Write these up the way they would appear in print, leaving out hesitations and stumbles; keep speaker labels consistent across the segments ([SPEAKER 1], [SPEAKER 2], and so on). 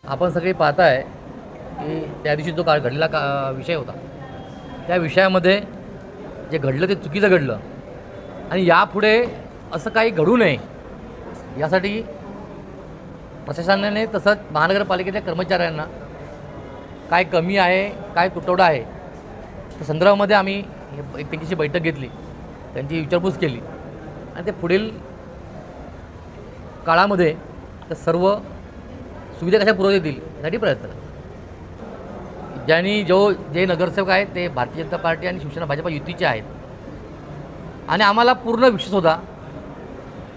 [SPEAKER 1] आपण सगळे पाहताय की त्या दिवशी जो घडलेला विषय होता, त्या विषयामध्ये जे घडलं ते चुकीचं घडलं आणि यापुढे असं काही घडू नये यासाठी प्रशासनाने तसंच महानगरपालिकेच्या कर्मचाऱ्यांना काय कमी आहे, काय तुटवडा आहे, त्या संदर्भामध्ये आम्ही त्यांच्याशी बैठक घेतली, त्यांची विचारपूस केली आणि ते पुढील काळामध्ये त्या सर्व सुविधा कशा पुरवता येतील यासाठी प्रयत्न करा. जे नगरसेवक आहेत ते भारतीय जनता पार्टी आणि शिवसेना भाजपा युतीचे आहेत आणि आम्हाला पूर्ण विश्वास होता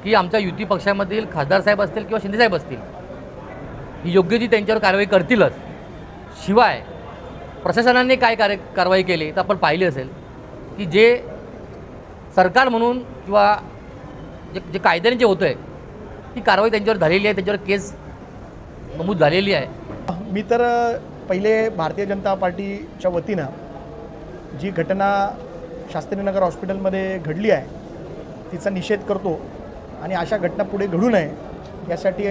[SPEAKER 1] की आमच्या युती पक्षामधील खासदार साहेब असतील किंवा शिंदे साहेब असतील ही योग्य ती त्यांच्यावर कारवाई करतीलच. शिवाय प्रशासनाने काय कारवाई केली तर आपण पाहिली असेल की जे सरकार म्हणून किंवा जे कायद्याने जे होतं आहे ती कारवाई त्यांच्यावर झालेली आहे, त्यांच्यावर केस नमूद झालेली आहे.
[SPEAKER 2] मी तर पहिले भारतीय जनता पार्टीच्या वतीनं जी घटना शास्त्रीनगर हॉस्पिटलमध्ये घडली आहे तिचा निषेध करतो आणि अशा घटना पुढे घडू नये यासाठी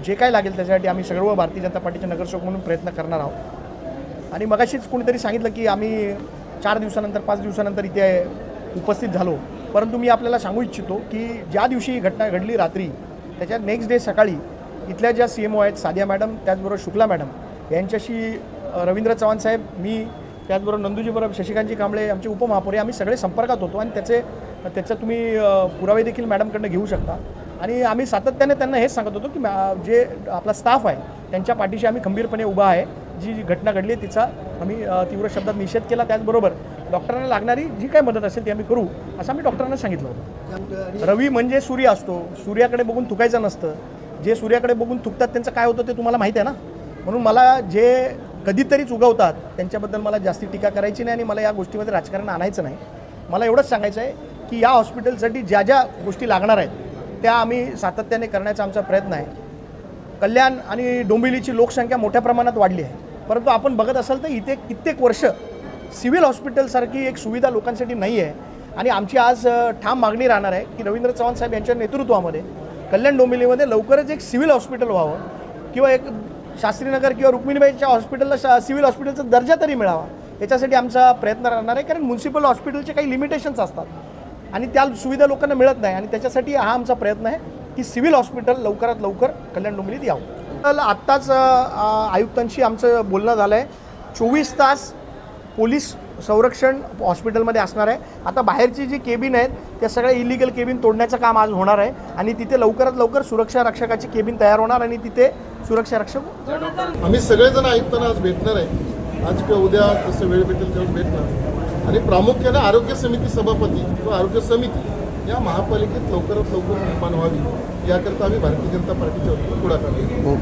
[SPEAKER 2] जे काय लागेल त्यासाठी आम्ही सर्व भारतीय जनता पार्टीचे नगरसेवक म्हणून प्रयत्न करणार आहोत. आणि मगाशीच कोणीतरी सांगितलं की आम्ही 4 दिवसानंतर 5 दिवसानंतर इथे उपस्थित झालो, परंतु मी आपल्याला सांगू इच्छितो की ज्या दिवशी ही घटना घडली रात्री त्याच्या नेक्स्ट डे सकाळी इथल्या ज्या CMO आहेत सादिया मॅडम, त्याचबरोबर शुक्ला मॅडम यांच्याशी रवींद्र चव्हाण साहेब, मी त्याचबरोबर नंदूजी बरोबर शशिकांतजी कांबळे आमचे उपमहापौर आम्ही सगळे संपर्कात होतो आणि त्याचे तुम्ही पुरावे देखील मॅडमकडनं घेऊ शकता. आणि आम्ही सातत्याने त्यांना हेच सांगत होतो की जे आपला स्टाफ आहे त्यांच्या पाठीशी आम्ही खंबीरपणे उभा आहे. जी घटना घडली तिचा आम्ही तीव्र शब्दात निषेध केला. त्याचबरोबर डॉक्टरांना लागणारी जी काही मदत असेल ती आम्ही करू असं आम्ही डॉक्टरांना सांगितलं होतं. रवी म्हणजे सूर्य असतो, सूर्याकडे बघून थुकायचं नसतं. जे सूर्याकडे बघून थुकतात त्यांचं काय होतं ते तुम्हाला माहिती आहे ना. म्हणून मला जे कधीतरीच उगवतात त्यांच्याबद्दल मला जास्ती टीका करायची नाही आणि मला या गोष्टीमध्ये राजकारण आणायचं नाही. मला एवढंच सांगायचं आहे की या हॉस्पिटलसाठी ज्या ज्या गोष्टी लागणार आहेत त्या आम्ही सातत्याने करण्याचा आमचा प्रयत्न आहे. कल्याण आणि डोंबिवलीची लोकसंख्या मोठ्या प्रमाणात वाढली आहे, परंतु आपण बघत असाल तर इथे कित्येक वर्ष सिव्हिल हॉस्पिटलसारखी एक सुविधा लोकांसाठी नाही आहे. आणि आमची आज ठाम मागणी राहणार आहे की रवींद्र चव्हाण साहेब यांच्या नेतृत्वामध्ये कल्याण डोंबिवलीमध्ये लवकरच एक सिव्हिल हॉस्पिटल व्हावं किंवा एक शास्त्रीनगर किंवा रुक्मिणीबाईच्या हॉस्पिटलला सिव्हिल हॉस्पिटलचा दर्जा तरी मिळावा याच्यासाठी आमचा प्रयत्न राहणार आहे. कारण म्युन्सिपल हॉस्पिटलचे काही लिमिटेशन्स असतात आणि त्या सुविधा लोकांना मिळत नाही आणि त्याच्यासाठी हा आमचा प्रयत्न आहे की सिव्हिल हॉस्पिटल लवकरात लवकर कल्याण डोंबिवलीत यावं. तर आत्ताच आयुक्तांशी आमचं बोलणं झालं आहे. 24 तास पोलीस संरक्षण हॉस्पिटलमध्ये असणार आहे. आता बाहेरची जी केबिन आहेत त्या सगळ्या इलिगल केबिन तोडण्याचं काम आज होणार आहे आणि तिथे लवकरात लवकर सुरक्षा रक्षकाची केबिन तयार होणार आणि तिथे सुरक्षा रक्षक
[SPEAKER 3] आम्ही सगळेजण आयुक्तांना आज भेटणार आहे. आज किंवा उद्या जसं वेळ भेटेल तेव्हा भेटणार आणि प्रामुख्याने आरोग्य समिती सभापती किंवा आरोग्य समिती या महापालिकेत लवकरात लवकर निर्माण व्हावी याकरता आम्ही भारतीय जनता पार्टीच्या वतीने पुढाकार घेऊ.